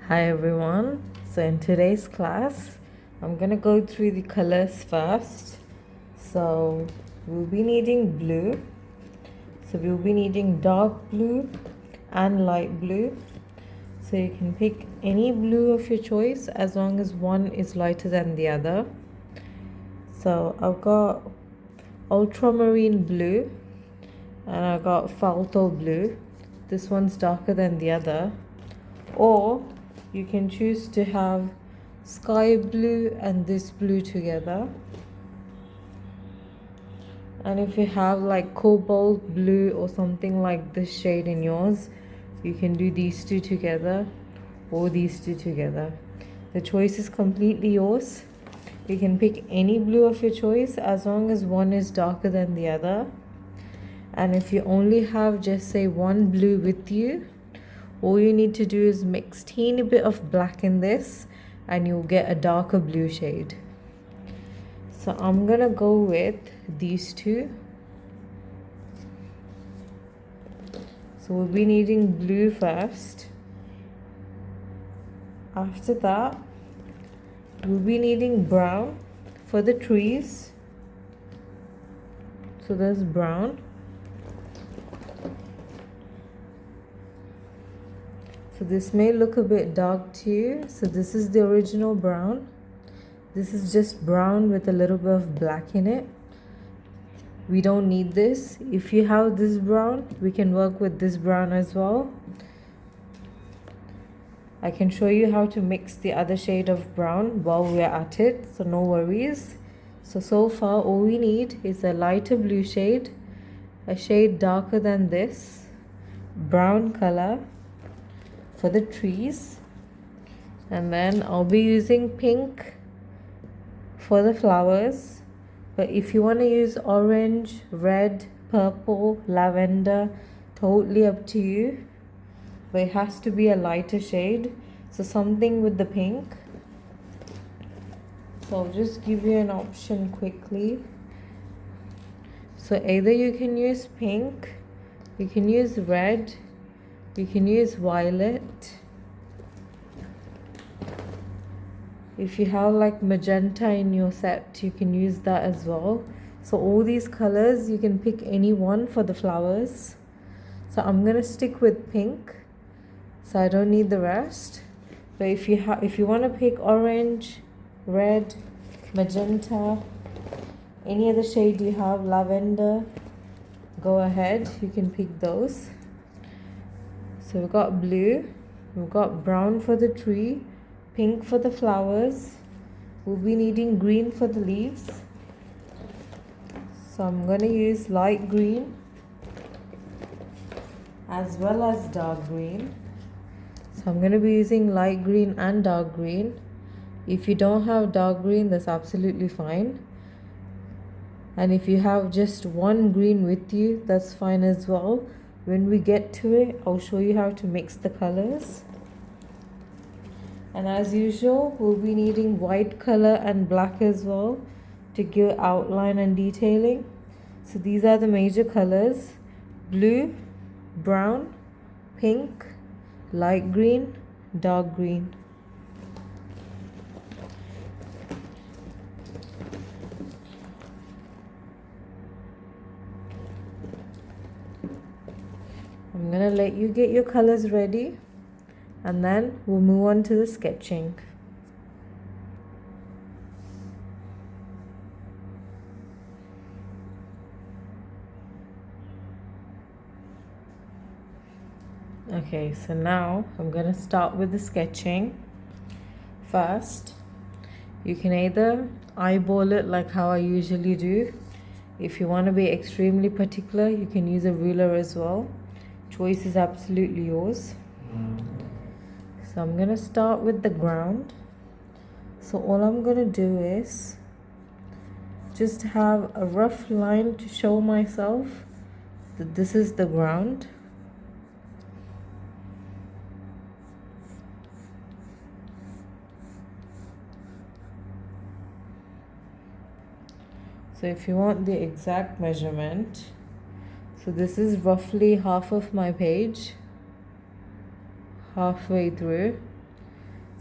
Hi everyone. So in today's class, I'm gonna go through the colors first. So we'll be needing blue. So we'll be needing dark blue and light blue. So you can pick any blue of your choice as long as one is lighter than the other. So I've got ultramarine blue and I got phthalo blue. This one's darker than the other. Or you can choose to have sky blue and this blue together. And if you have like cobalt blue or something like this shade in yours, you can do these two together or these two together. The choice is completely yours. You can pick any blue of your choice as long as one is darker than the other. And if you only have just say one blue with you, all you need to do is mix teeny bit of black in this and you'll get a darker blue shade. So I'm gonna go with these two. So we'll be needing blue first. After that, we'll be needing brown for the trees. So there's brown. So this may look a bit dark to you. So this is the original brown. This is just brown with a little bit of black in it. We don't need this. If you have this brown, we can work with this brown as well. I can show you how to mix the other shade of brown while we're at it, so no worries. So far all we need is a lighter blue shade, a shade darker than this, brown color for the trees, and then I'll be using pink for the flowers. But if you want to use orange, red, purple, lavender, totally up to you. But it has to be a lighter shade, so something with the pink. So I'll just give you an option quickly. So either you can use pink, you can use red, you can use violet. If you have like magenta in your set, you can use that as well. So all these colors, you can pick any one for the flowers. So I'm gonna stick with pink, so I don't need the rest. But if you want to pick orange, red, magenta, any other shade you have, lavender, go ahead, you can pick those. So we've got blue, we've got brown for the tree, pink for the flowers. We'll be needing green for the leaves. So I'm going to use light green as well as dark green. So I'm going to be using light green and dark green. If you don't have dark green, that's absolutely fine. And if you have just one green with you, that's fine as well. When we get to it, I'll show you how to mix the colors. And as usual, we'll be needing white color and black as well to give outline and detailing. So these are the major colors: blue, brown, pink, light green, dark green. I'm gonna let you get your colors ready and then we'll move on to the sketching. Okay, so now I'm gonna start with the sketching. First, you can either eyeball it like how I usually do. If you want to be extremely particular, you can use a ruler as well. Choice is absolutely yours. So I'm gonna start with the ground. So all I'm gonna do is just have a rough line to show myself that this is the ground. So if you want the exact measurement, so this is roughly half of my page, halfway through.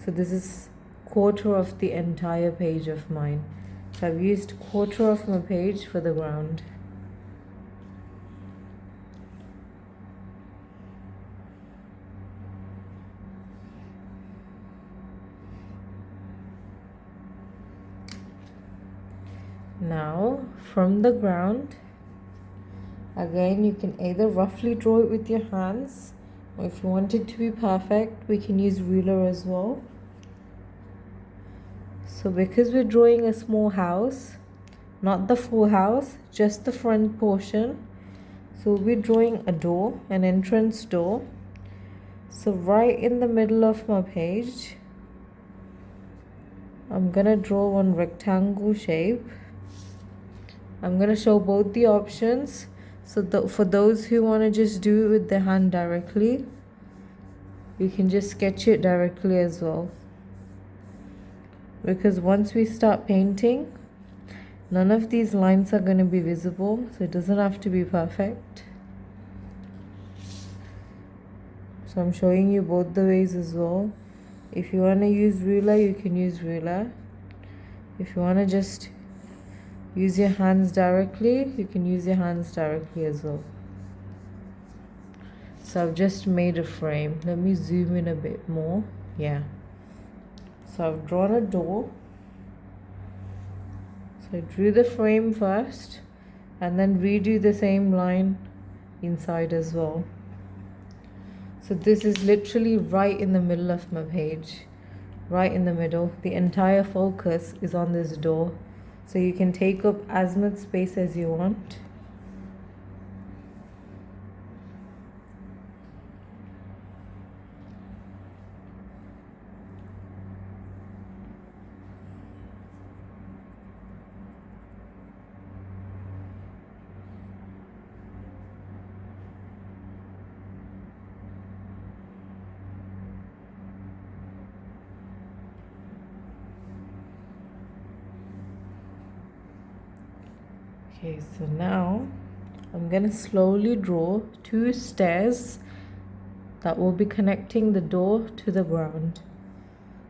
So this is quarter of the entire page of mine. So I've used quarter of my page for the ground. Now from the ground, again you can either roughly draw it with your hands, or if you want it to be perfect, we can use ruler as well. So because we're drawing a small house, not the full house, just the front portion, so we'll be drawing a door, an entrance door. So right in the middle of my page, I'm gonna draw one rectangle shape. I'm gonna show both the options. So for those who want to just do it with the hand directly, you can just sketch it directly as well. Because once we start painting, none of these lines are going to be visible, so it doesn't have to be perfect. So I'm showing you both the ways as well. If you want to use ruler, you can use ruler. If you want to just use your hands directly, you can use your hands directly as well. So I've just made a frame. Let me zoom in a bit more. Yeah. So I've drawn a door. So I drew the frame first and then redo the same line inside as well. So this is literally right in the middle of my page. Right in the middle. The entire focus is on this door. So you can take up as much space as you want. Okay, so now I'm gonna slowly draw 2 stairs that will be connecting the door to the ground.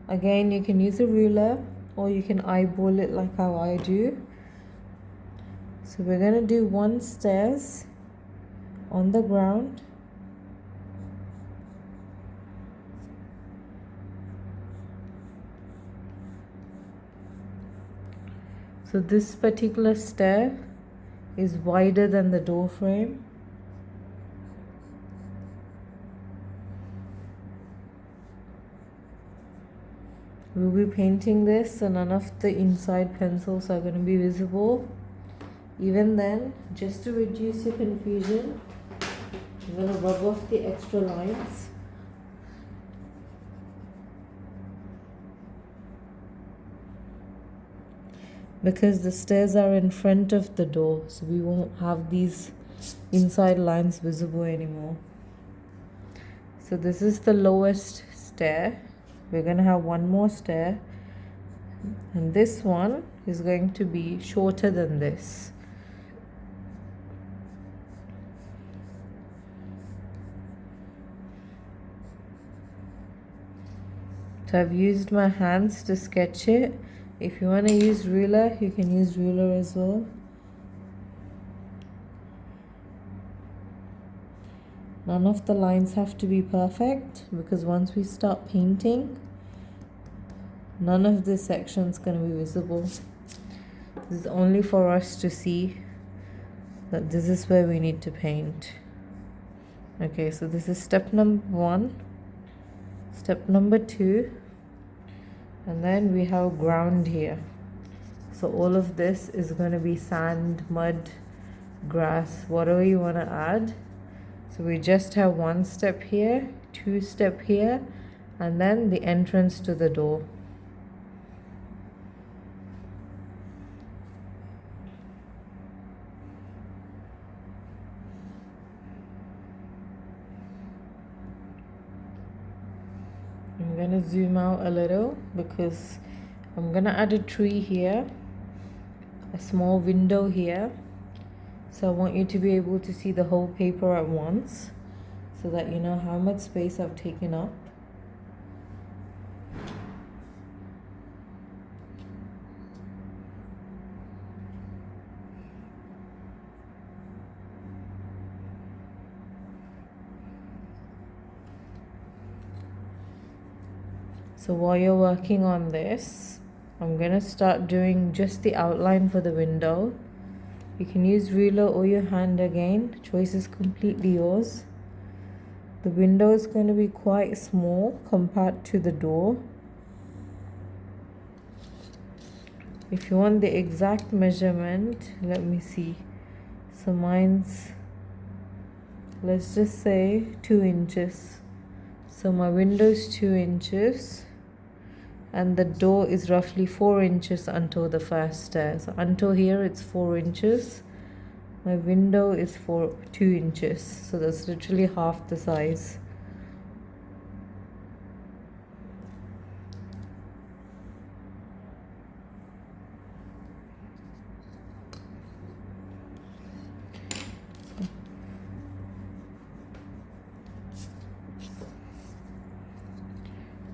Again, you can use a ruler or you can eyeball it like how I do. So we're gonna do 1 stairs on the ground. So this particular stair is wider than the door frame. We'll be painting this, so none of the inside pencils are going to be visible. Even then, just to reduce your confusion, I'm going to rub off the extra lines. Because the stairs are in front of the door, so we won't have these inside lines visible anymore. So this is the lowest stair. We're going to have 1 more stair, and this one is going to be shorter than this. So I've used my hands to sketch it. If you want to use ruler, you can use ruler as well. None of the lines have to be perfect, because once we start painting, none of this section is going to be visible. This is only for us to see that this is where we need to paint. Okay, so this is step number 1, step number 2. And then we have ground here. So all of this is going to be sand, mud, grass, whatever you want to add. So we just have 1 step here, 2 step here, and then the entrance to the door. I'm going to zoom out a little because I'm going to add a tree here, a small window here. So I want you to be able to see the whole paper at once so that you know how much space I've taken up. So while you're working on this, I'm gonna start doing just the outline for the window. You can use ruler or your hand again, choice is completely yours. The window is going to be quite small compared to the door. If you want the exact measurement, let me see. So mine's, let's just say 2 inches. So my window is 2 inches and the door is roughly 4 inches until the first stair. So until here it's 4 inches. My window is 2 inches, so that's literally half the size.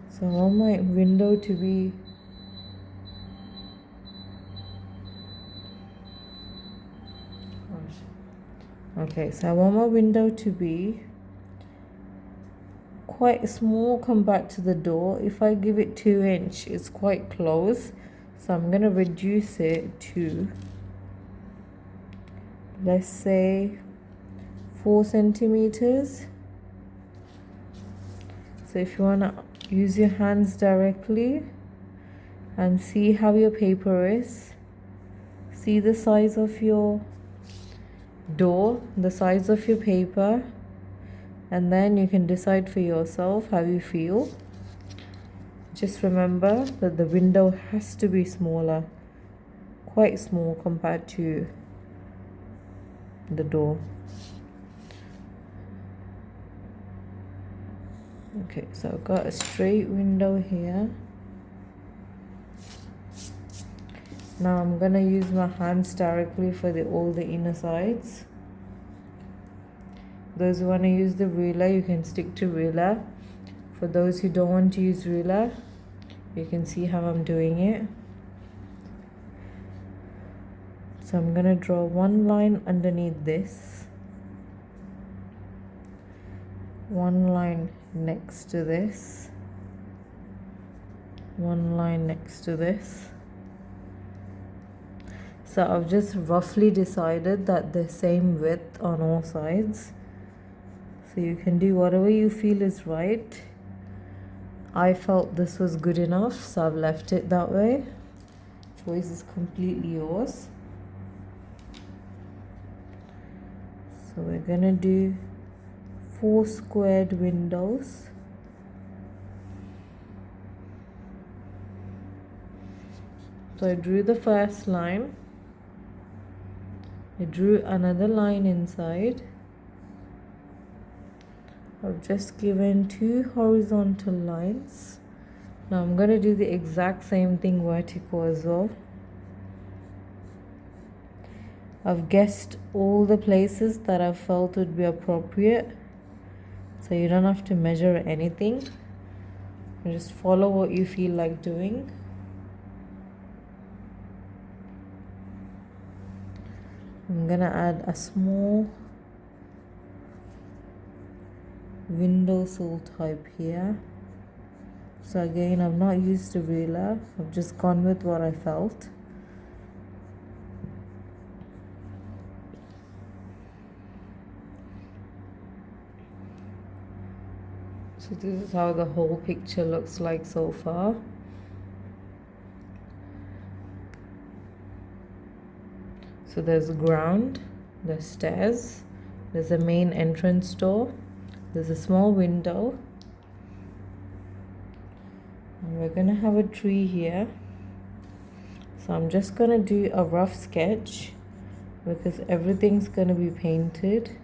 So I want my window to be so I want my window to be quite small compared to the door. If I give it 2 inch, it's quite close. So I'm going to reduce it to, let's say, 4 centimeters. So if you want to use your hands directly and see how your paper is, see the size of your door, the size of your paper, and then you can decide for yourself how you feel. Just remember that the window has to be smaller, quite small compared to the door. Okay, so I've got a straight window here. Now I'm gonna use my hands directly for all the inner sides. Those who want to use the ruler, you can stick to ruler. For those who don't want to use ruler, you can see how I'm doing it. So I'm gonna draw one line underneath this, one line next to this, one line next to this. So I've just roughly decided that they're same width on all sides. So you can do whatever you feel is right. I felt this was good enough, so I've left it that way. Choice is completely yours. So we're gonna do 4 squared windows. So I drew the first line. I drew another line inside. I've just given 2 horizontal lines. Now I'm going to do the exact same thing vertical as well. I've guessed all the places that I felt would be appropriate, so you don't have to measure anything. You just follow what you feel like doing. I'm gonna add a small windowsill type here. So again, I've not used a ruler, I've just gone with what I felt. So this is how the whole picture looks like so far. So there's ground, there's stairs, there's a main entrance door, there's a small window, and we're gonna have a tree here. So I'm just gonna do a rough sketch because everything's gonna be painted.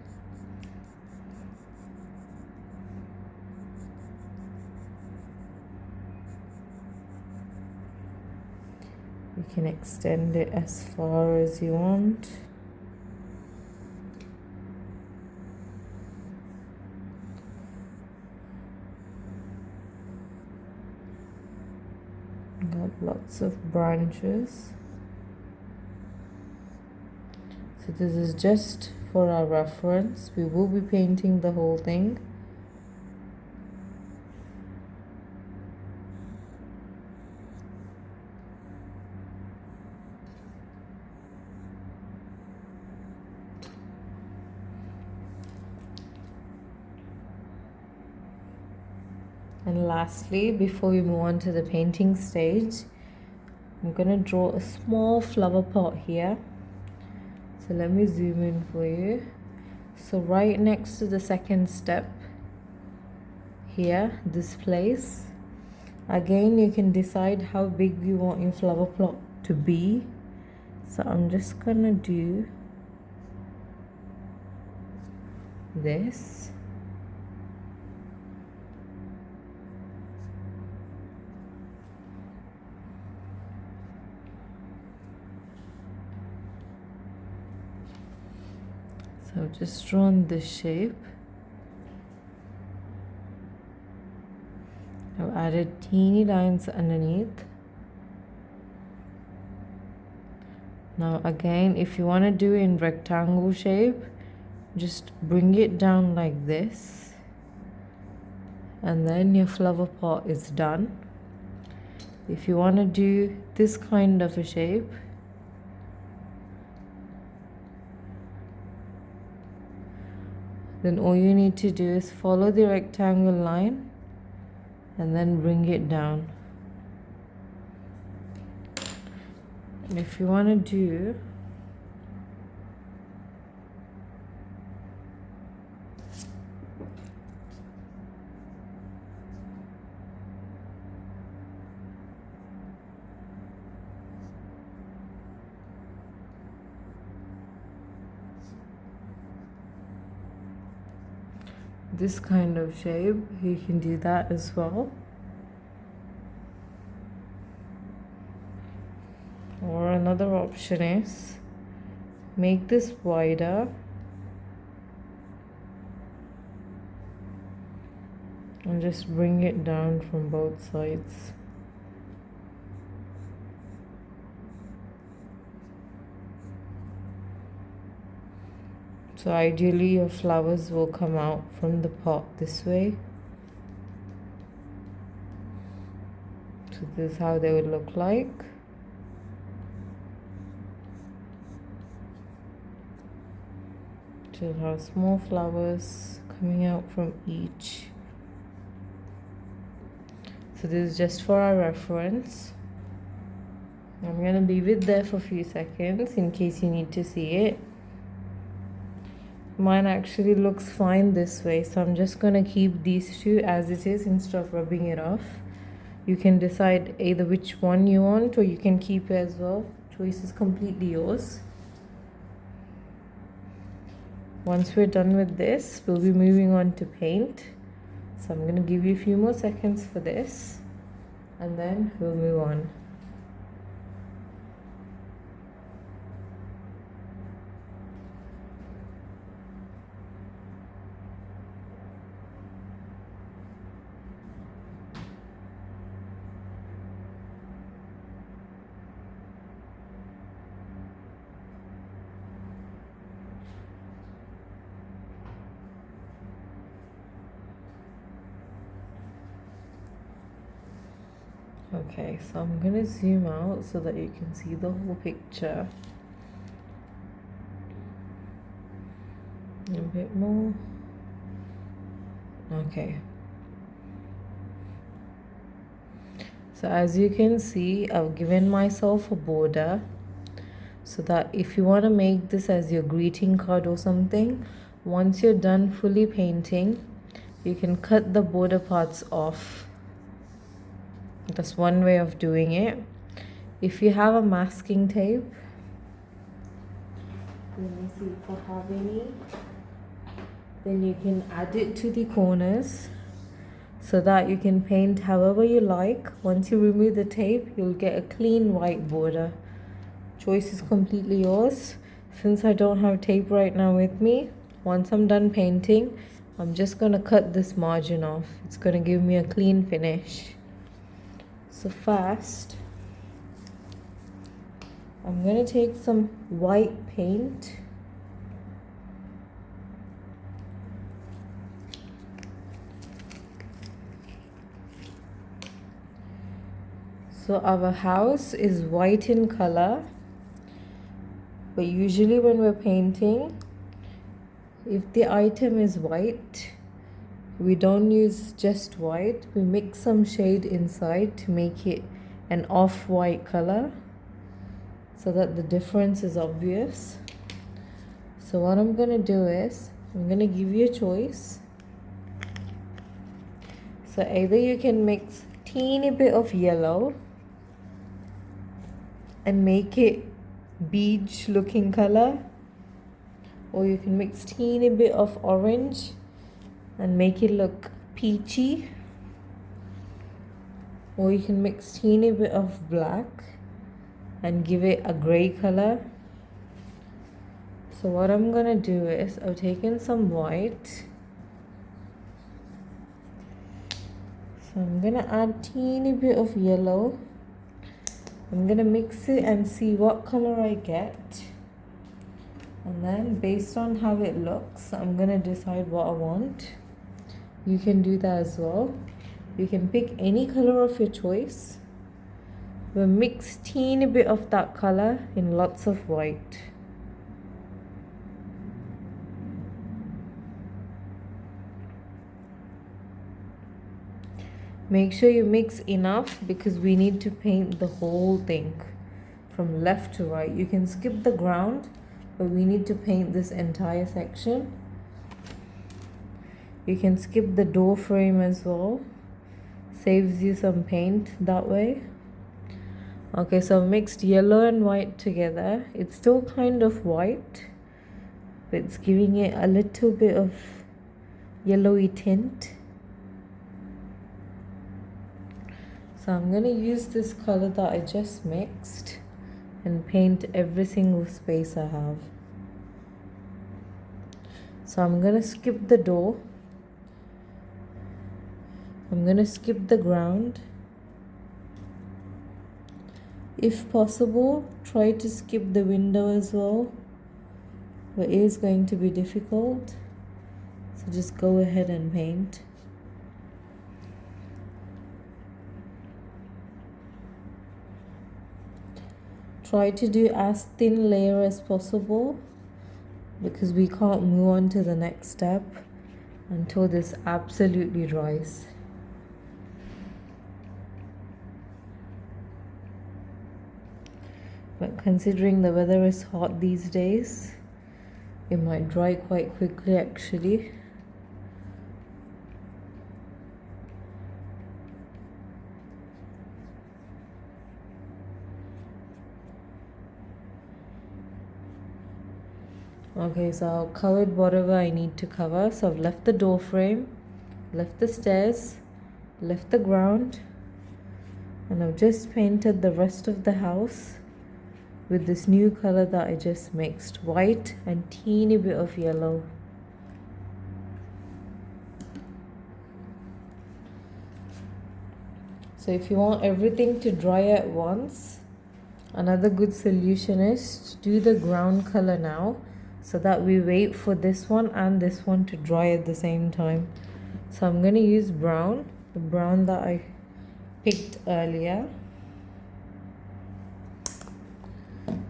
You can extend it as far as you want. Got lots of branches. So this is just for our reference. We will be painting the whole thing. And lastly, before we move on to the painting stage, I'm gonna draw a small flower pot here. So let me zoom in for you. So right next to the second step here, this place, again you can decide how big you want your flower pot to be. So I'm just gonna do this. So I've just drawn this shape. I've added teeny lines underneath. Now again, if you want to do it in rectangle shape, just bring it down like this, and then your flower pot is done. If you want to do this kind of a shape, then all you need to do is follow the rectangle line and then bring it down. And if you want to do this kind of shape, you can do that as well. Or another option is make this wider and just bring it down from both sides. So ideally your flowers will come out from the pot this way. So this is how they would look like. So you'll have small flowers coming out from each. So this is just for our reference. I'm gonna leave it there for a few seconds in case you need to see it. Mine actually looks fine this way, so I'm just gonna keep these two as it is instead of rubbing it off. You can decide either which one you want, or you can keep it as well. Choice is completely yours. Once we're done with this, we'll be moving on to paint. So I'm gonna give you a few more seconds for this, and then we'll move on. Okay, so I'm gonna zoom out so that you can see the whole picture. A bit more. Okay. So as you can see, I've given myself a border so that if you want to make this as your greeting card or something, once you're done fully painting, you can cut the border parts off. That's one way of doing it. If you have a masking tape, let me see if I have any, then you can add it to the corners so that you can paint however you like. Once you remove the tape, you'll get a clean white border. Choice is completely yours. Since I don't have tape right now with me, once I'm done painting, I'm just gonna cut this margin off. It's gonna give me a clean finish. So first, I'm gonna take some white paint . So our house is white in color, but usually when we're painting, if the item is white, we don't use just white, we mix some shade inside to make it an off-white color so that the difference is obvious. So what I'm gonna do is, I'm gonna give you a choice. So either you can mix teeny bit of yellow and make it beige looking color, or you can mix teeny bit of orange and make it look peachy, or you can mix teeny bit of black and give it a gray color. So what I'm gonna do is, I've taken some white, so I'm gonna add teeny bit of yellow. I'm gonna mix it and see what color I get, and then based on how it looks, I'm gonna decide what I want. You can do that as well. You can pick any color of your choice, but mix teeny bit of that color in lots of white. Make sure you mix enough because we need to paint the whole thing from left to right. You can skip the ground, but we need to paint this entire section. You can skip the door frame as well. Saves you some paint that way. Okay, so I've mixed yellow and white together. It's still kind of white, but it's giving it a little bit of yellowy tint. So I'm going to use this color that I just mixed and paint every single space I have. So I'm going to skip the door. I'm going to skip the ground. If possible, try to skip the window as well, but it is going to be difficult. So just go ahead and paint. Try to do as thin layer as possible because we can't move on to the next step until this absolutely dries. But considering the weather is hot these days, it might dry quite quickly actually. Okay, so I've covered whatever I need to cover. So I've left the door frame, left the stairs, left the ground, and I've just painted the rest of the house with this new color that I just mixed, white and teeny bit of yellow. So if you want everything to dry at once, another good solution is to do the ground color now, so that we wait for this one and this one to dry at the same time. So I'm going to use brown, the brown that I picked earlier.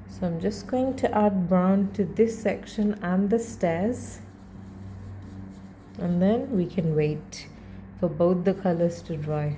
So I'm just going to add brown to this section and the stairs, and then we can wait for both the colors to dry.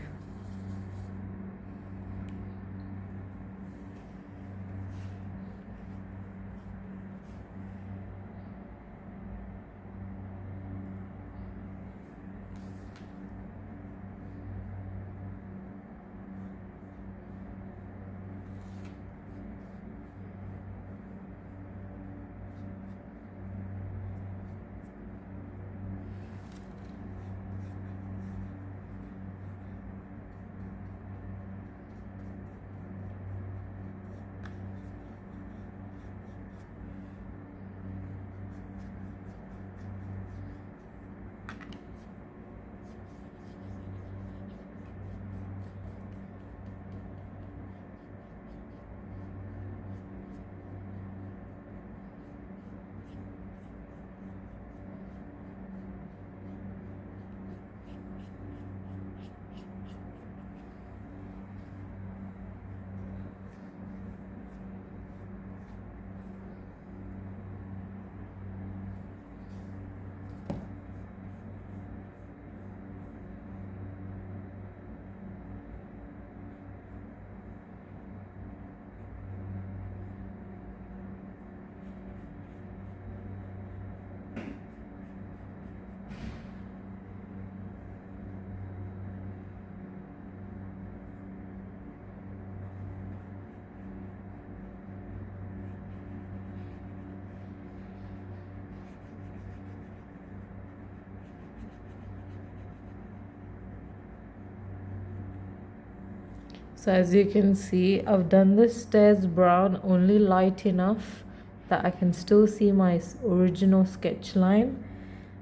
So as you can see, I've done the stairs brown only light enough that I can still see my original sketch line.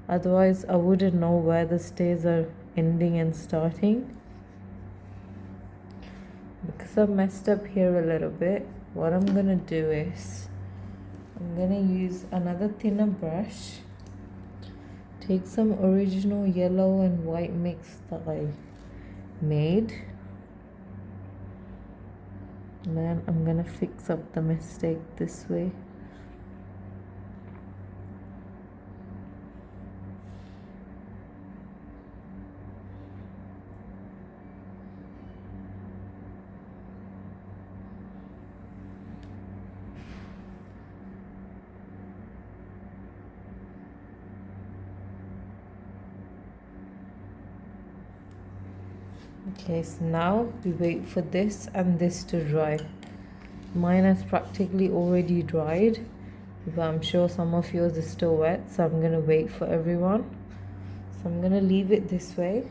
Otherwise, I wouldn't know where the stairs are ending and starting. Because I've messed up here a little bit, what I'm gonna do is I'm gonna use another thinner brush, take some original yellow and white mix that I made, and then I'm gonna fix up the mistake this way. Okay, so now we wait for this and this to dry. Mine has practically already dried, but I'm sure some of yours is still wet, so I'm gonna wait for everyone. So I'm gonna leave it this way.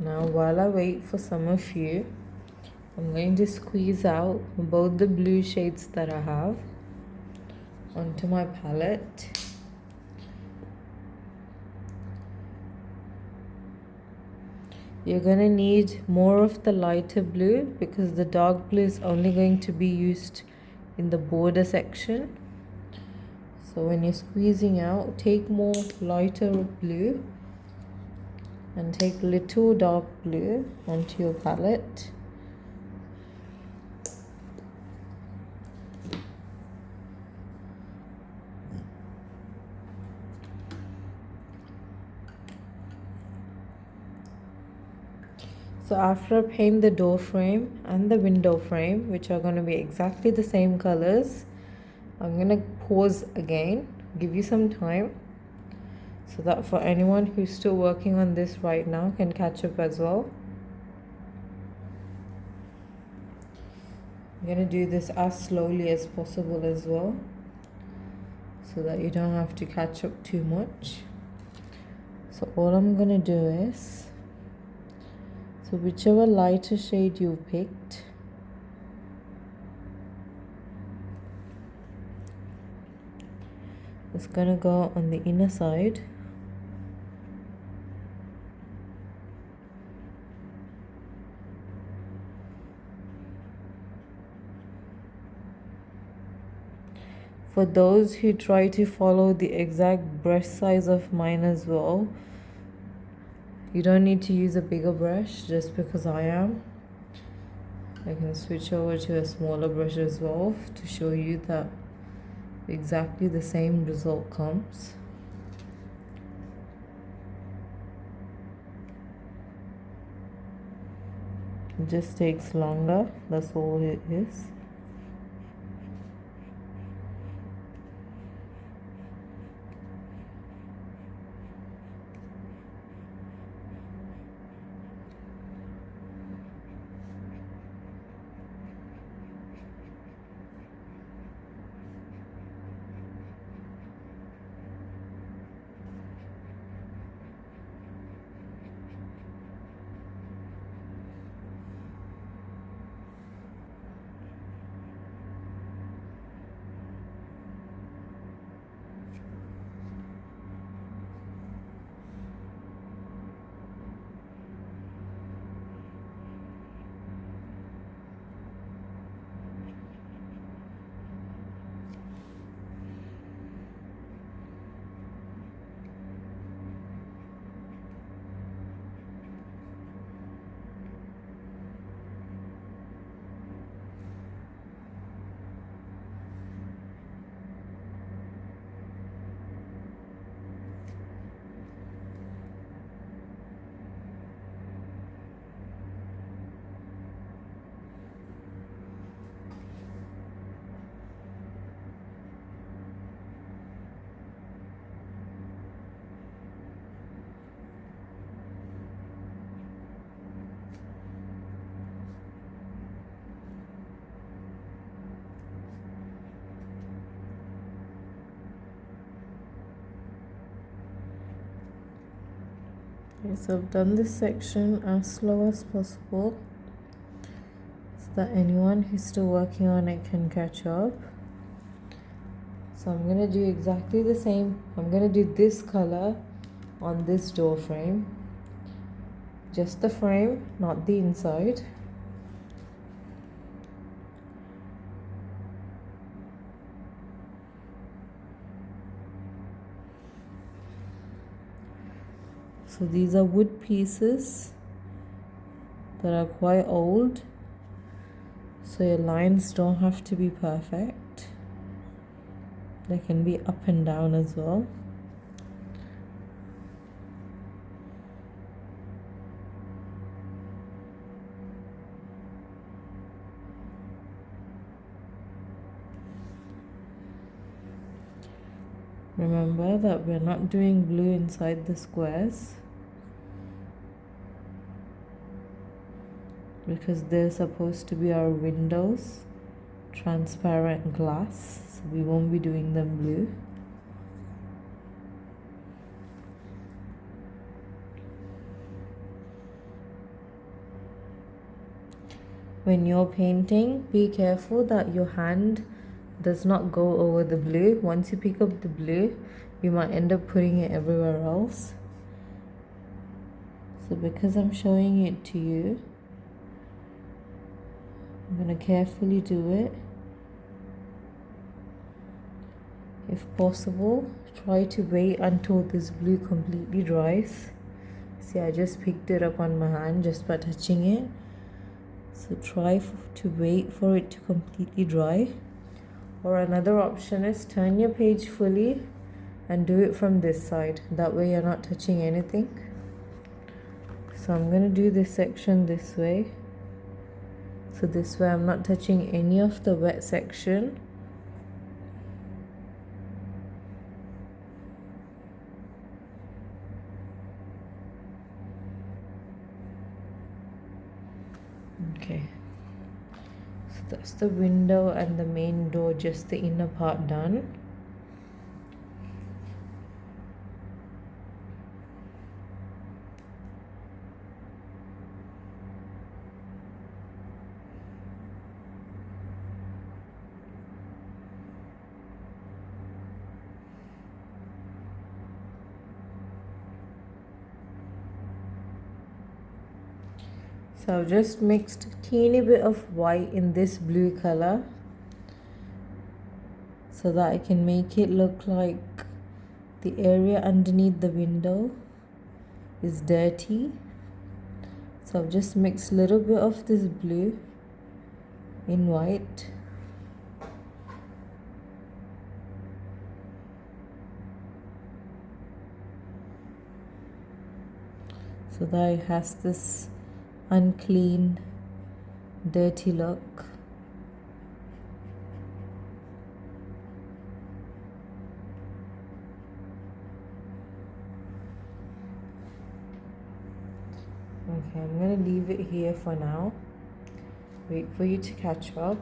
Now while I wait for some of you, I'm going to squeeze out both the blue shades that I have onto my palette. You're going to need more of the lighter blue because the dark blue is only going to be used in the border section. So when you're squeezing out, take more lighter blue and take little dark blue onto your palette. So after I paint the door frame and the window frame, which are going to be exactly the same colors, I'm going to pause again, give you some time, so that for anyone who's still working on this right now can catch up as well. I'm going to do this as slowly as possible as well, so that you don't have to catch up too much. So all I'm going to do is, so whichever lighter shade you picked, it's gonna go on the inner side. For those who try to follow the exact brush size of mine as well, you don't need to use a bigger brush just because I am. I can switch over to a smaller brush as well to show you that exactly the same result comes. It just takes longer, that's all it is. Okay, so I've done this section as slow as possible so that anyone who's still working on it can catch up. So I'm going to do exactly the same. I'm going to do this color on this door frame. Just the frame, not the inside. So these are wood pieces that are quite old, so your lines don't have to be perfect. They can be up and down as well. Remember that we're not doing blue inside the squares because they're supposed to be our windows, transparent glass, so we won't be doing them blue. When you're painting, be careful that your hand does not go over the blue. Once you pick up the blue, you might end up putting it everywhere else. So because I'm showing it to you, I'm going to carefully do it. If possible, try to wait until this blue completely dries. See, I just picked it up on my hand just by touching it. So try to wait for it to completely dry. Or another option is turn your page fully and do it from this side. That way you're not touching anything. So I'm going to do this section this way. So this way I'm not touching any of the wet section. Okay. So that's the window and the main door, just the inner part done. So I've just mixed a teeny bit of white in this blue color so that I can make it look like the area underneath the window is dirty. So I've just mixed a little bit of this blue in white. So that it has this unclean, dirty look. Okay, I'm going to leave it here for now. Wait for you to catch up.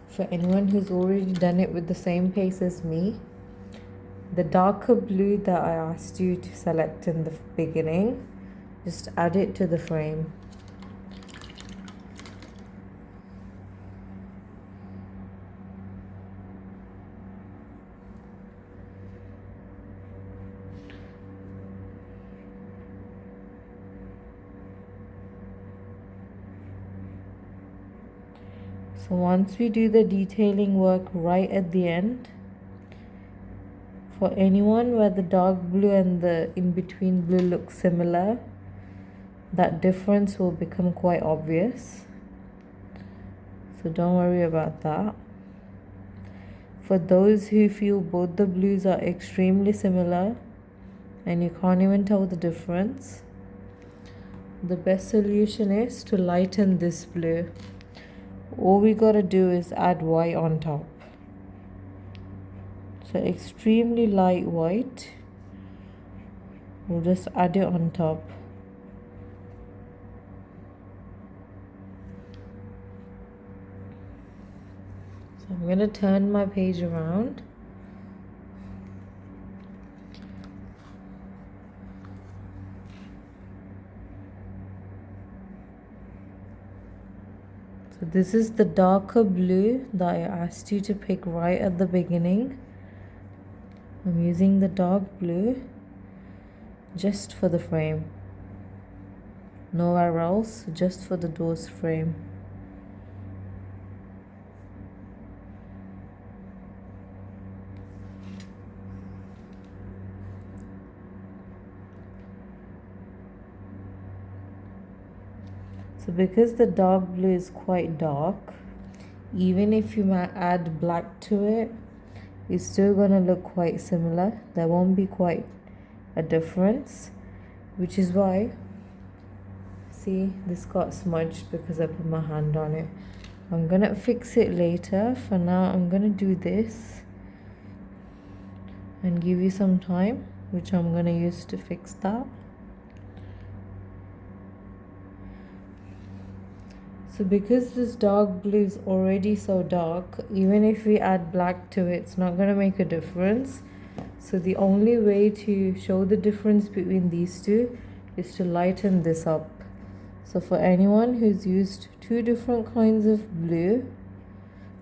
For anyone who's already done it with the same pace as me, the darker blue that I asked you to select in the beginning, just add it to the frame. So once we do the detailing work right at the end, for anyone where the dark blue and the in-between blue look similar, that difference will become quite obvious. So don't worry about that. For those who feel both the blues are extremely similar and you can't even tell the difference, the best solution is to lighten this blue. All we gotta do is add white on top. So extremely light white. We'll just add it on top. So I'm gonna turn my page around. So this is the darker blue that I asked you to pick right at the beginning. I'm using the dark blue just for the frame, nowhere else, just for the door's frame. So because the dark blue is quite dark, even if you might add black to it, it's still going to look quite similar. There won't be quite a difference, which is why, see, this got smudged because I put my hand on it. I'm going to fix it later. For now, I'm going to do this and give you some time, which I'm going to use to fix that. So because this dark blue is already so dark, even if we add black to it, it's not going to make a difference. So the only way to show the difference between these two is to lighten this up. So for anyone who's used two different kinds of blue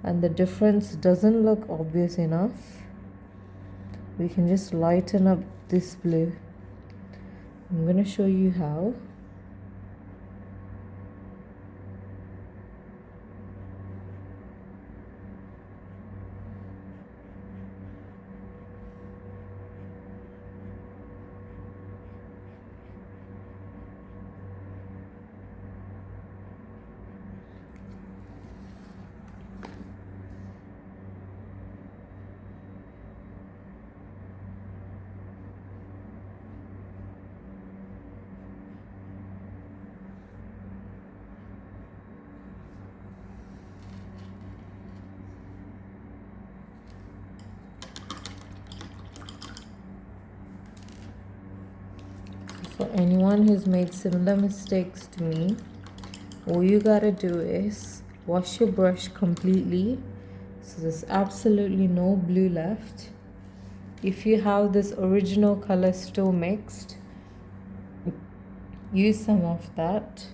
and the difference doesn't look obvious enough, we can just lighten up this blue. I'm going to show you how. For anyone who's made similar mistakes to me, all you gotta do is wash your brush completely so there's absolutely no blue left. If you have this original color still mixed, use some of that.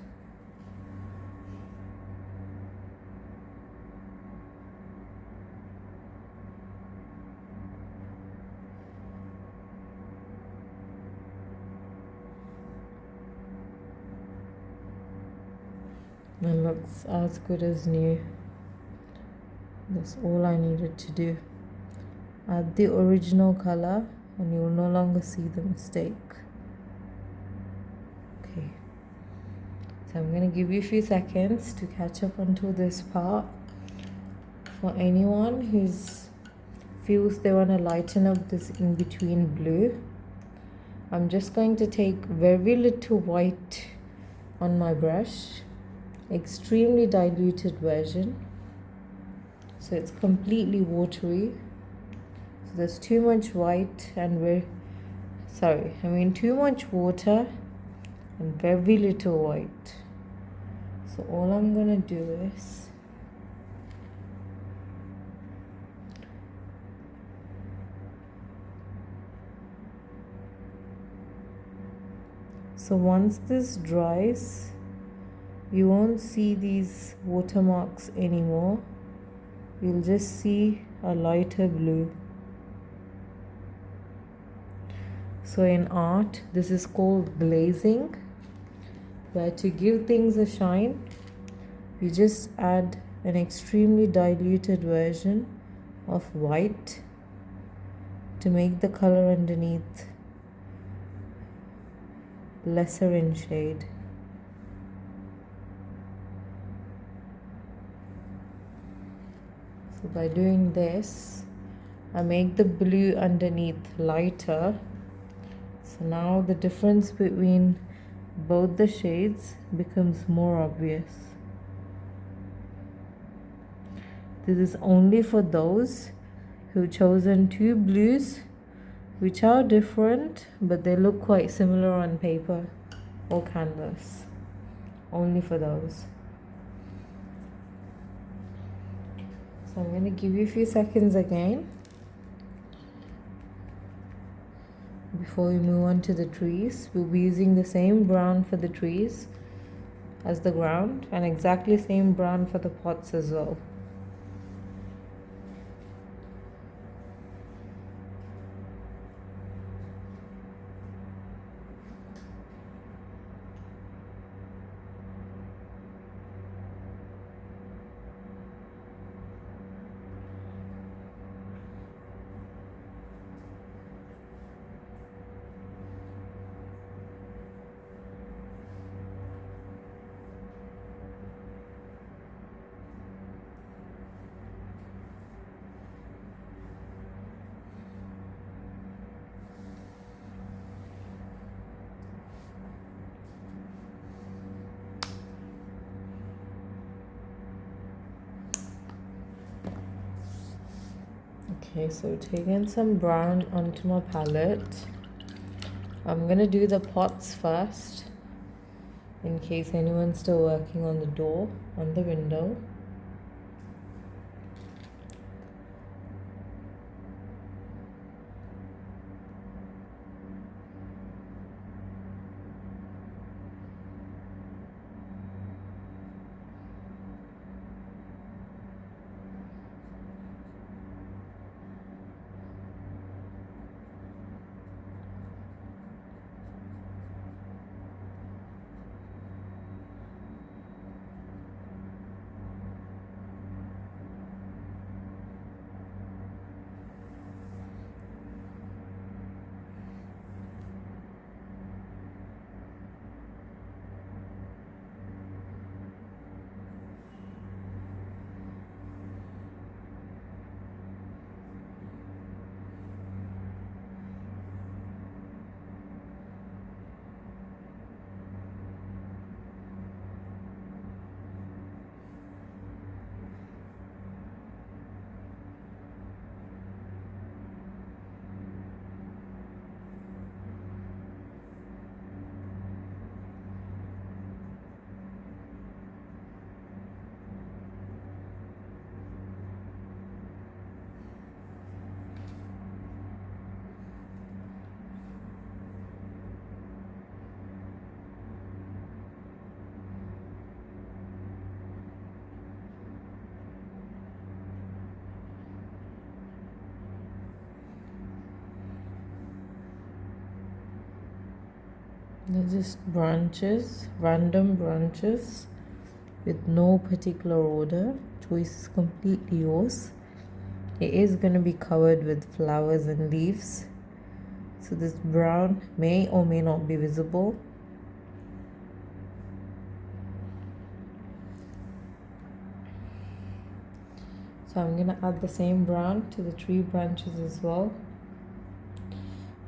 It looks as good as new. That's all I needed to do. Add the original color and you will no longer see the mistake. Okay, so I'm going to give you a few seconds to catch up onto this part. For anyone who feels they want to lighten up this in between blue, I'm just going to take very little white on my brush, extremely diluted version, so it's completely watery. So there's too much white and too much water and very little white. So all I'm gonna do is once this dries, you won't see these watermarks anymore. You'll just see a lighter blue. So in art, this is called glazing, where to give things a shine, you just add an extremely diluted version of white to make the color underneath lesser in shade. So by doing this, I make the blue underneath lighter. So now the difference between both the shades becomes more obvious. This is only for those who've chosen two blues which are different but they look quite similar on paper or canvas. Only for those. So I'm going to give you a few seconds again before we move on to the trees. We'll be using the same brown for the trees as the ground, and exactly same brown for the pots as well. Okay, so taking some brown onto my palette. I'm gonna do the pots first, in case anyone's still working on the door, on the window. They're just branches, random branches with no particular order. Choice is completely yours. It is going to be covered with flowers and leaves, so this brown may or may not be visible. So I'm going to add the same brown to the tree branches as well.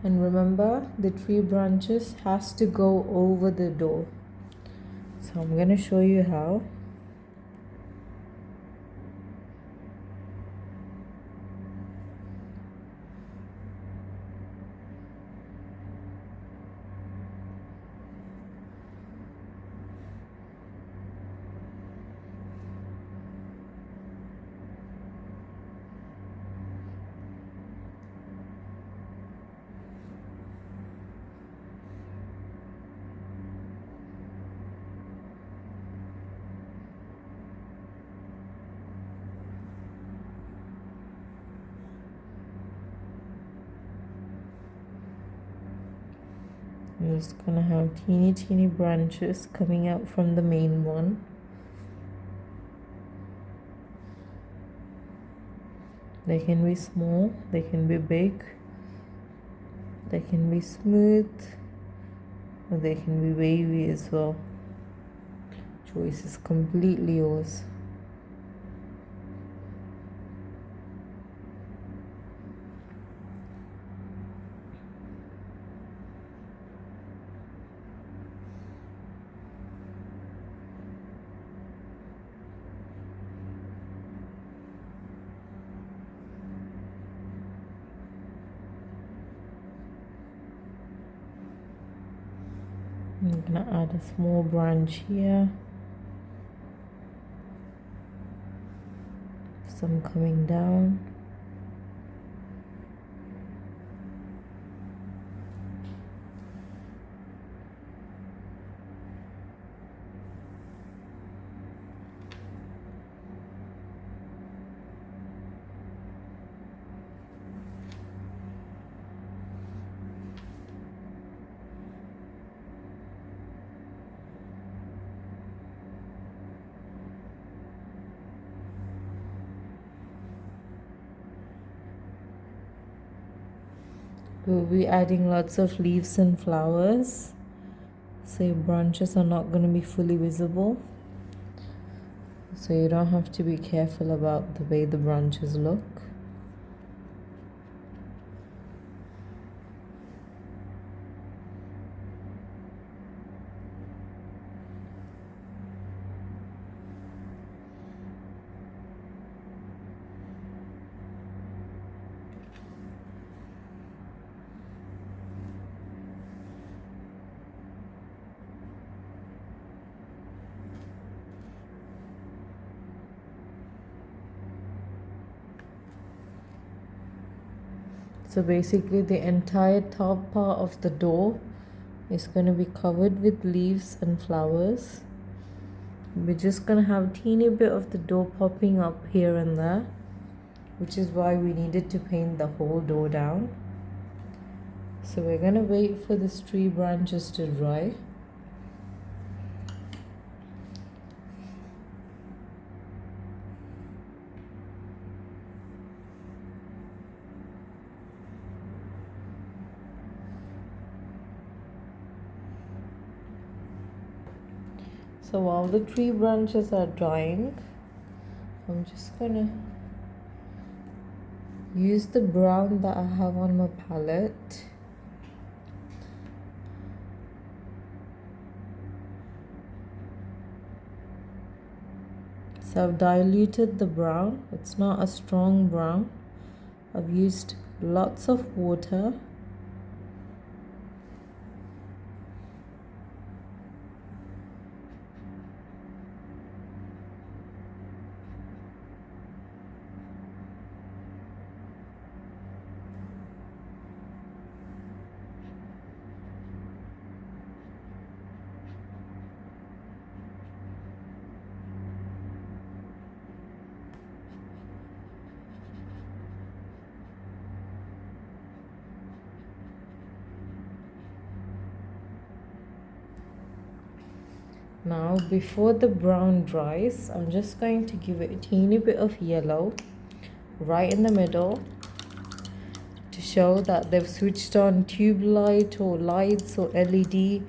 And remember, the tree branches has to go over the door. So I'm going to show you how. I'm just gonna have teeny branches coming out from the main one. They can be small, they can be big, they can be smooth, or they can be wavy as well. Choice is completely yours. I'm gonna add a small branch here, some coming down. We'll be adding lots of leaves and flowers, so your branches are not going to be fully visible. So you don't have to be careful about the way the branches look. So basically the entire top part of the door is going to be covered with leaves and flowers. We're just going to have a teeny bit of the door popping up here and there, which is why we needed to paint the whole door down. So we're going to wait for this tree branches to dry. So while the tree branches are drying, I'm just gonna use the brown that I have on my palette. So I've diluted the brown. It's not a strong brown. I've used lots of water. Now before the brown dries, I'm just going to give it a teeny bit of yellow right in the middle to show that they've switched on tube light or lights or LED.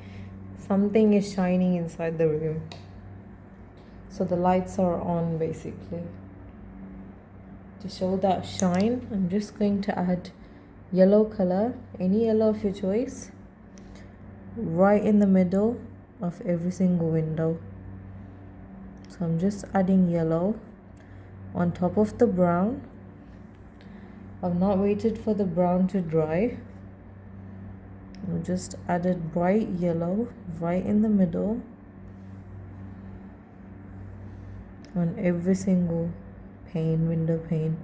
Something is shining inside the room. So the lights are on basically. To show that shine, I'm just going to add yellow color, any yellow of your choice, right in the middle of every single window. So I'm just adding yellow on top of the brown. I've not waited for the brown to dry. I've just added bright yellow right in the middle on every single pane, window pane,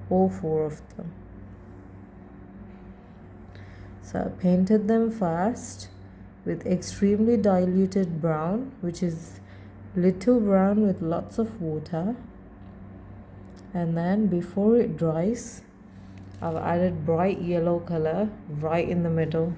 all 4 of them. So I painted them first with extremely diluted brown, which is little brown with lots of water, and then before it dries, I've added bright yellow color right in the middle.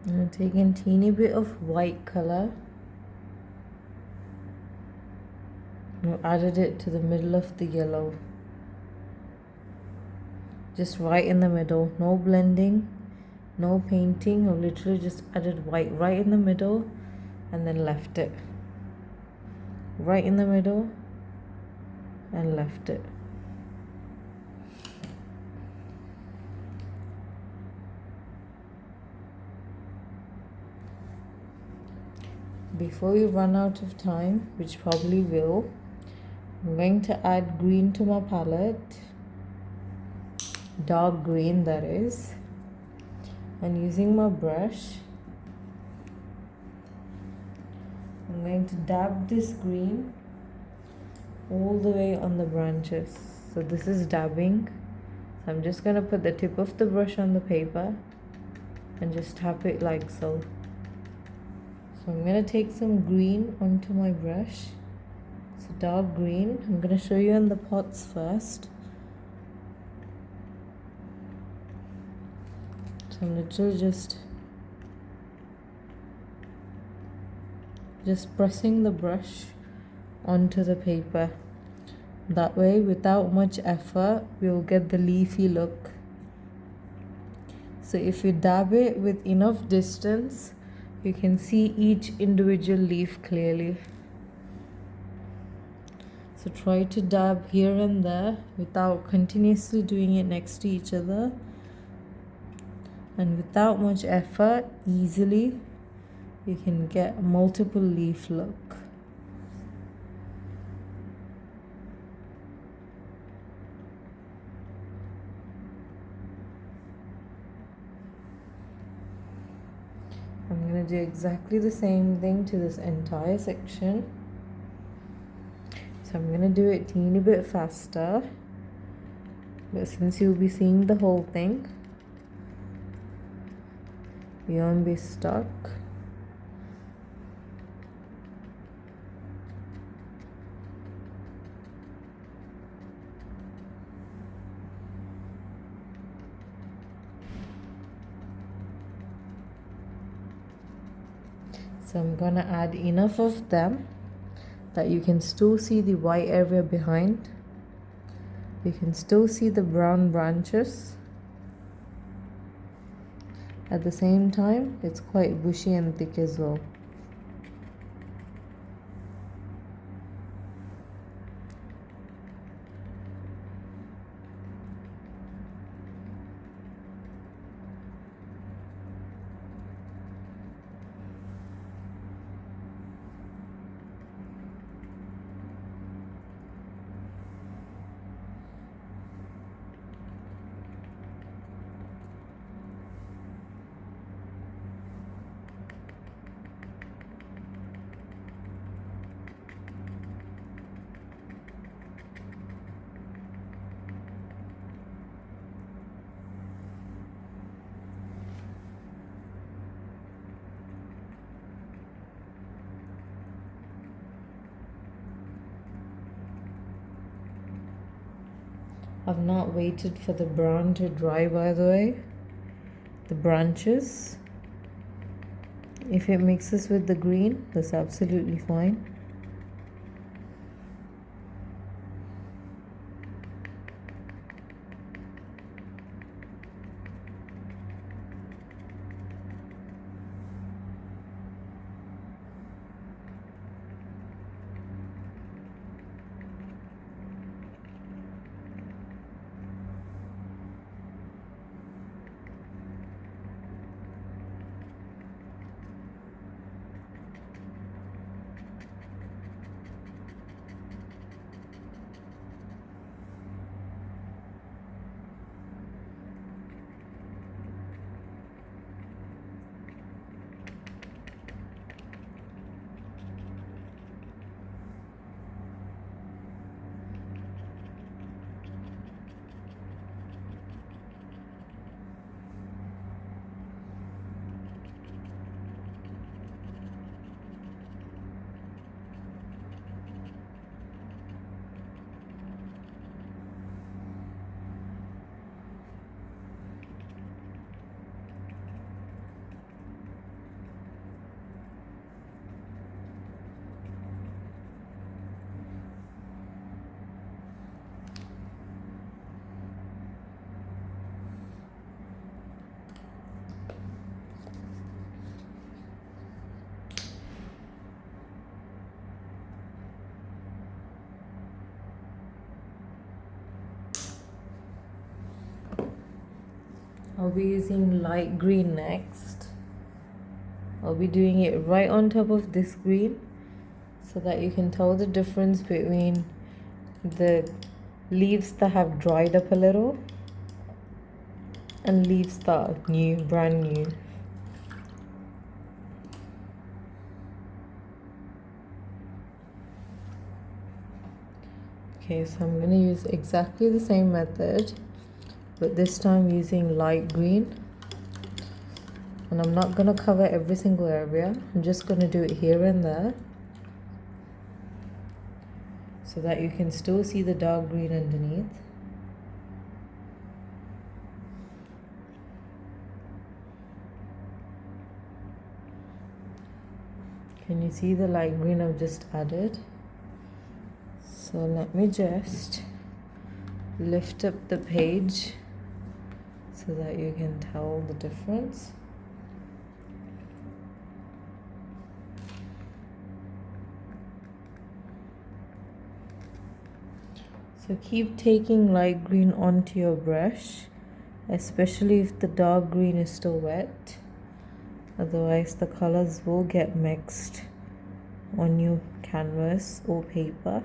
I'm taking a teeny bit of white color. I've added it to the middle of the yellow. Just right in the middle. No blending, no painting. I've literally just added white right in the middle and then left it. Right in the middle and left it. Before we run out of time, which probably will, I'm going to add green to my palette. Dark green, that is. And using my brush, I'm going to dab this green all the way on the branches. So this is dabbing. So I'm just going to put the tip of the brush on the paper and just tap it like so. So I'm going to take some green onto my brush. So dark green. I'm going to show you on the pots first. So I'm literally just pressing the brush onto the paper. That way, without much effort, we'll get the leafy look. So if you dab it with enough distance, you can see each individual leaf clearly. So try to dab here and there without continuously doing it next to each other. And without much effort, easily, you can get a multiple leaf look. I'm going to do exactly the same thing to this entire section. So I'm going to do it a teeny bit faster. But since you'll be seeing the whole thing, you won't be stuck. So I'm gonna add enough of them that you can still see the white area behind. You can still see the brown branches. At the same time, it's quite bushy and thick as well. I've not waited for the brown to dry, by the way. The branches. If it mixes with the green, that's absolutely fine. I'll be using light green next. I'll be doing it right on top of this green so that you can tell the difference between the leaves that have dried up a little and leaves start new, brand new. Okay, so I'm going to use exactly the same method, but this time using light green. And I'm not going to cover every single area. I'm just going to do it here and there, so that you can still see the dark green underneath. Can you see the light green I've just added? So let me just lift up the page so that you can tell the difference. So keep taking light green onto your brush, especially if the dark green is still wet. Otherwise the colors will get mixed on your canvas or paper.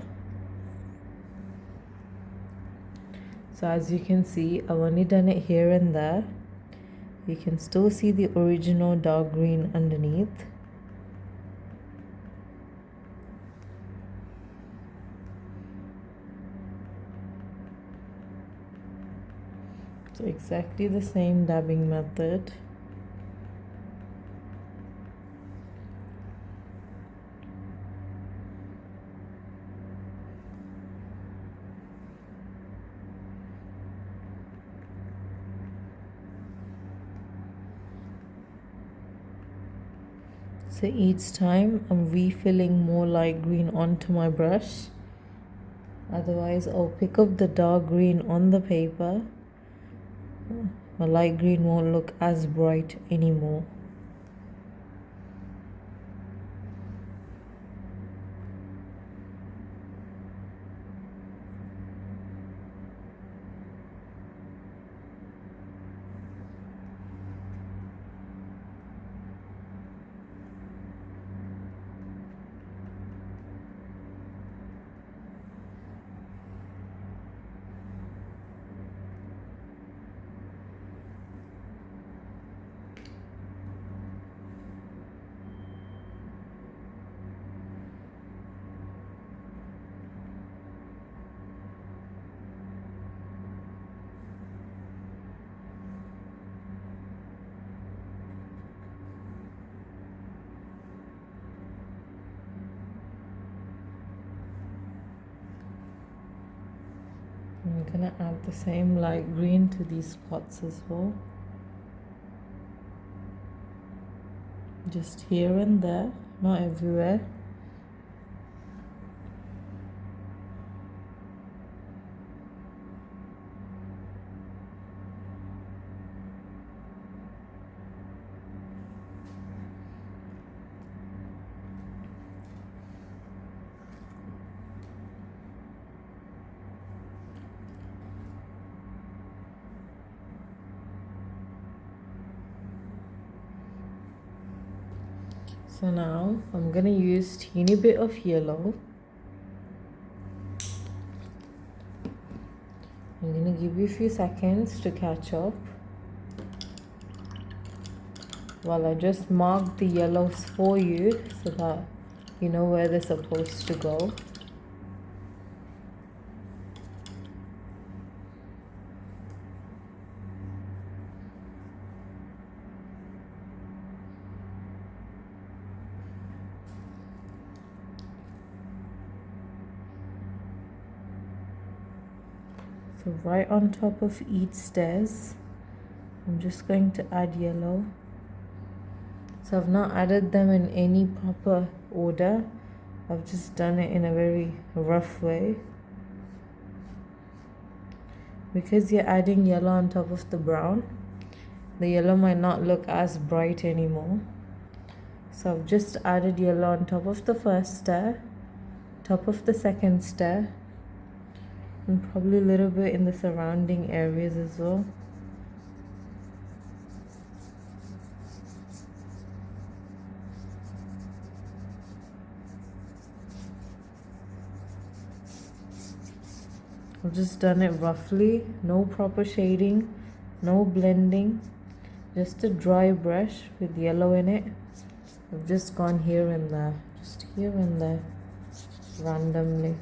So as you can see, I've only done it here and there. You can still see the original dark green underneath. So exactly the same dabbing method. So each time I'm refilling more light green onto my brush. Otherwise I'll pick up the dark green on the paper. My light green won't look as bright anymore. I'm gonna add the same light green to these spots as well. Just here and there, not everywhere. So now I'm gonna use teeny bit of yellow. I'm gonna give you a few seconds to catch up while I just mark the yellows for you so that you know where they're supposed to go. So right on top of each stairs, I'm just going to add yellow. So I've not added them in any proper order. I've just done it in a very rough way. Because you're adding yellow on top of the brown, the yellow might not look as bright anymore. So I've just added yellow on top of the first stair, top of the second stair, and probably a little bit in the surrounding areas as well. I've just done it roughly, no proper shading, No blending, just a dry brush with yellow in it. I've just gone here and there, just here and there, randomly.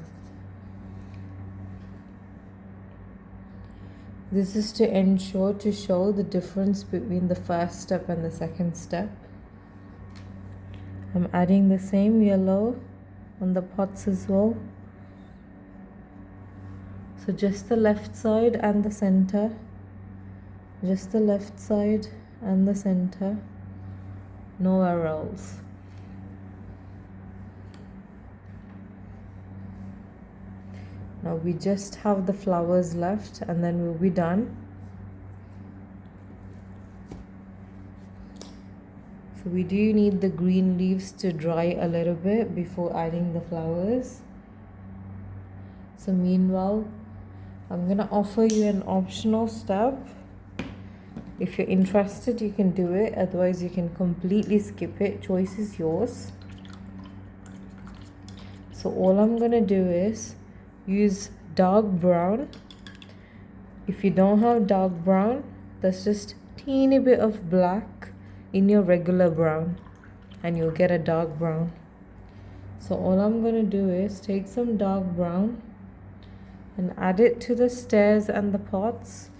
This is to show the difference between the first step and the second step. I'm adding the same yellow on the pots as well. So just the left side and the center. Just the left side and the center. Nowhere else. Now we just have the flowers left and then we'll be done. So we do need the green leaves to dry a little bit before adding the flowers. So meanwhile, I'm gonna offer you an optional step. If you're interested, you can do it. Otherwise, you can completely skip it. Choice is yours. So all I'm gonna do is use dark brown. If you don't have dark brown, that's just teeny bit of black in your regular brown and you'll get a dark brown. So all I'm gonna do is take some dark brown and add it to the stairs and the pots,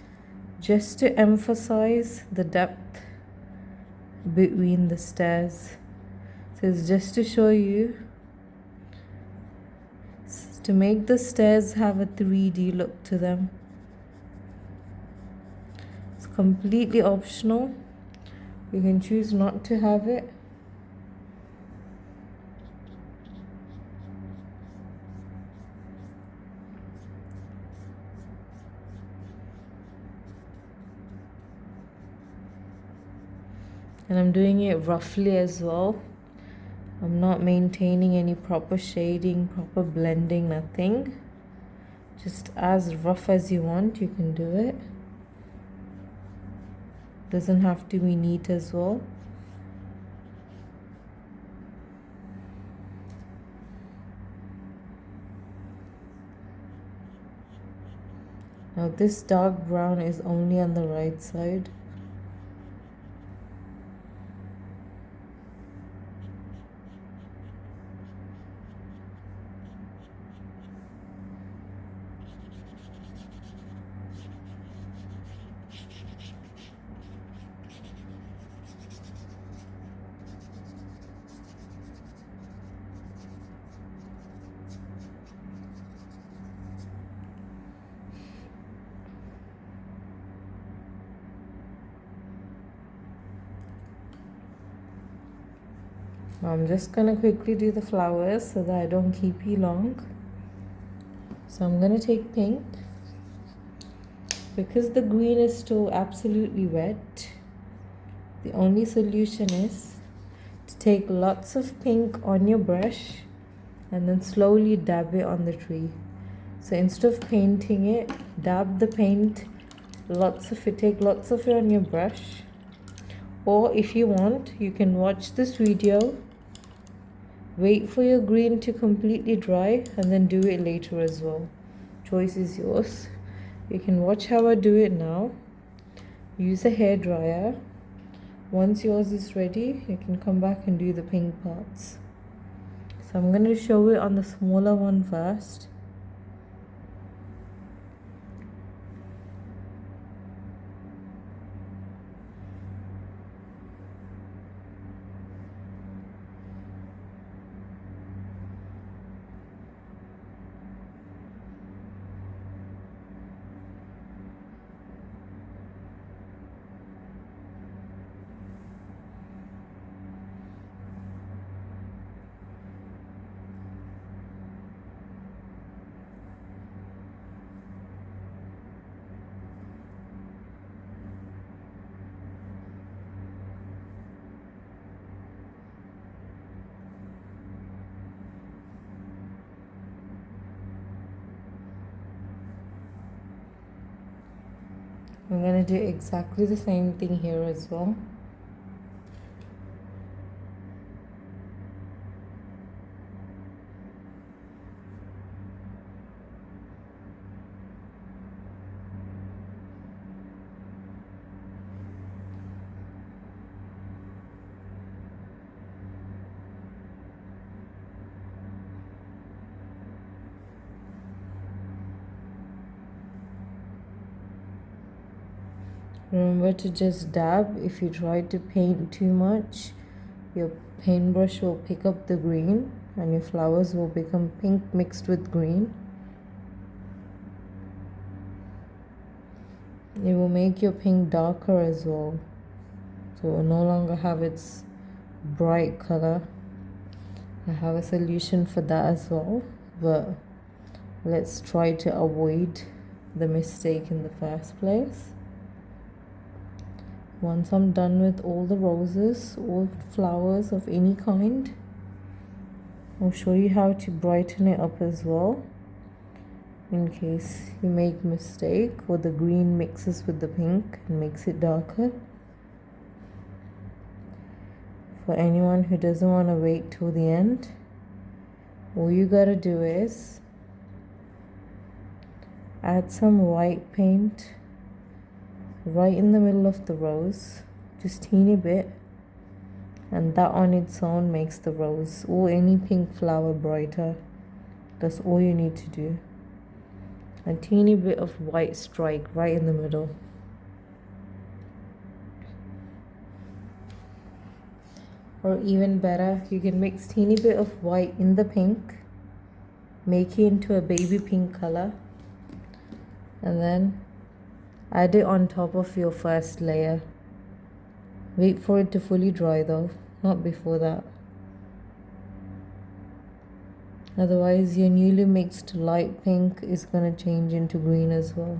just to emphasize the depth between the stairs. So it's just to show you, to make the stairs have a 3D look to them. It's completely optional. You can choose not to have it. And I'm doing it roughly as well. I'm not maintaining any proper shading, proper blending, nothing. Just as rough as you want, you can do it. Doesn't have to be neat as well. Now this dark brown is only on the right side. Now I'm just gonna quickly do the flowers so that I don't keep you long. So I'm gonna take pink. Because the green is still absolutely wet, the only solution is to take lots of pink on your brush and then slowly dab it on the tree. So instead of painting it, dab the paint, take lots of it on your brush. Or if you want, you can watch this video, wait for your green to completely dry and then do it later as well. Choice is yours. You can watch how I do it now. Use a hairdryer. Once yours is ready, you can come back and do the pink parts. So I'm going to show it on the smaller one first. I'm going to do exactly the same thing here as well. Remember to just dab. If you try to paint too much, your paintbrush will pick up the green and your flowers will become pink mixed with green. It will make your pink darker as well, so it will no longer have its bright color. I have a solution for that as well, but let's try to avoid the mistake in the first place. Once I'm done with all the roses, all flowers of any kind, I'll show you how to brighten it up as well, in case you make a mistake or the green mixes with the pink and makes it darker. For anyone who doesn't want to wait till the end, all you gotta do is add some white paint right in the middle of the rose, just teeny bit, and that on its own makes the rose or any pink flower brighter. That's all you need to do. A teeny bit of white strike right in the middle. Or even better, you can mix teeny bit of white in the pink, make it into a baby pink color, and then add it on top of your first layer. Wait for it to fully dry though, not before that. Otherwise your newly mixed light pink is going to change into green as well.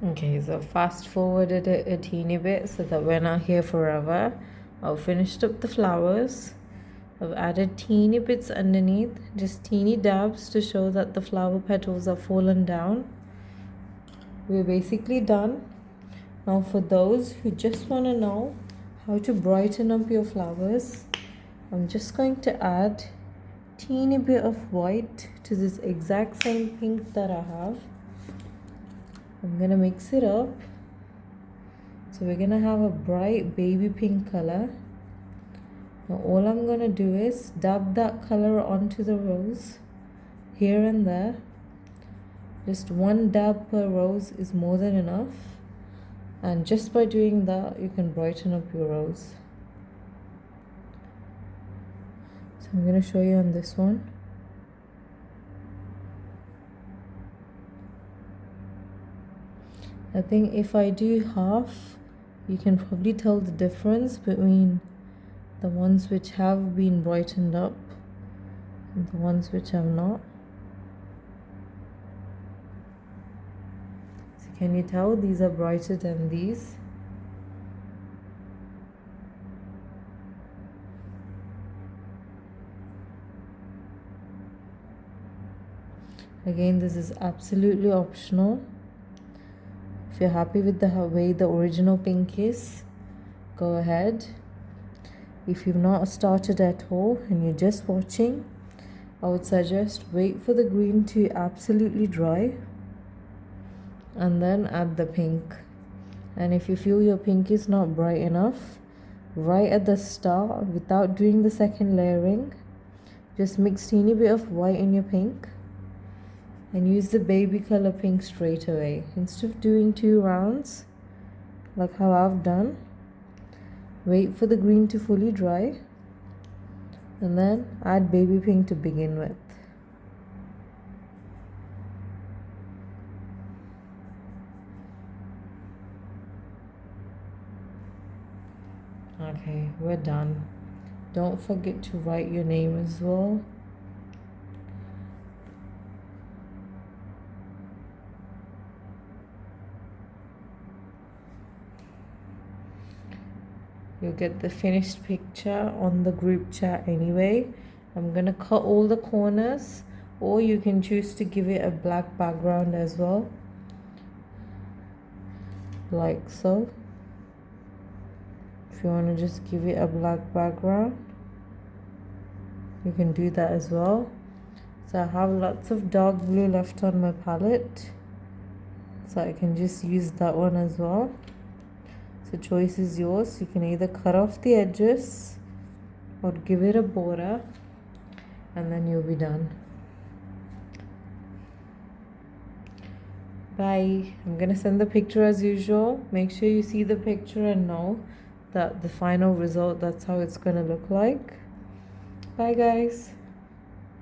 Okay, so fast forwarded it a teeny bit so that we're not here forever. I've finished up the flowers. I've added teeny bits underneath, just teeny dabs to show that the flower petals are fallen down. We're basically done. Now for those who just want to know how to brighten up your flowers, I'm just going to add teeny bit of white to this exact same pink that I have. I'm gonna mix it up. So we're gonna have a bright baby pink color. Now all I'm gonna do is dab that color onto the rose here and there. Just one dab per rose is more than enough, and just by doing that you can brighten up your rose. So I'm gonna show you on this one. I think if I do half, you can probably tell the difference between the ones which have been brightened up and the ones which have not. So can you tell these are brighter than these? Again, this is absolutely optional. If you're happy with the way the original pink is, go ahead. If you've not started at all and you're just watching, I would suggest wait for the green to absolutely dry and then add the pink. And if you feel your pink is not bright enough, right at the start, without doing the second layering, just mix teeny bit of white in your pink and use the baby color pink straight away. Instead of doing 2 rounds like how I've done, wait for the green to fully dry and then add baby pink to begin with. Okay, we're done. Don't forget to write your name as well. You'll get the finished picture on the group chat anyway. I'm gonna cut all the corners, or you can choose to give it a black background as well, like so. If you want to just give it a black background, you can do that as well. So I have lots of dark blue left on my palette, so I can just use that one as well. So choice is yours. You can either cut off the edges or give it a border, and then you'll be done. Bye. I'm gonna send the picture as usual. Make sure you see the picture and know that the final result, that's how it's gonna look like. Bye guys.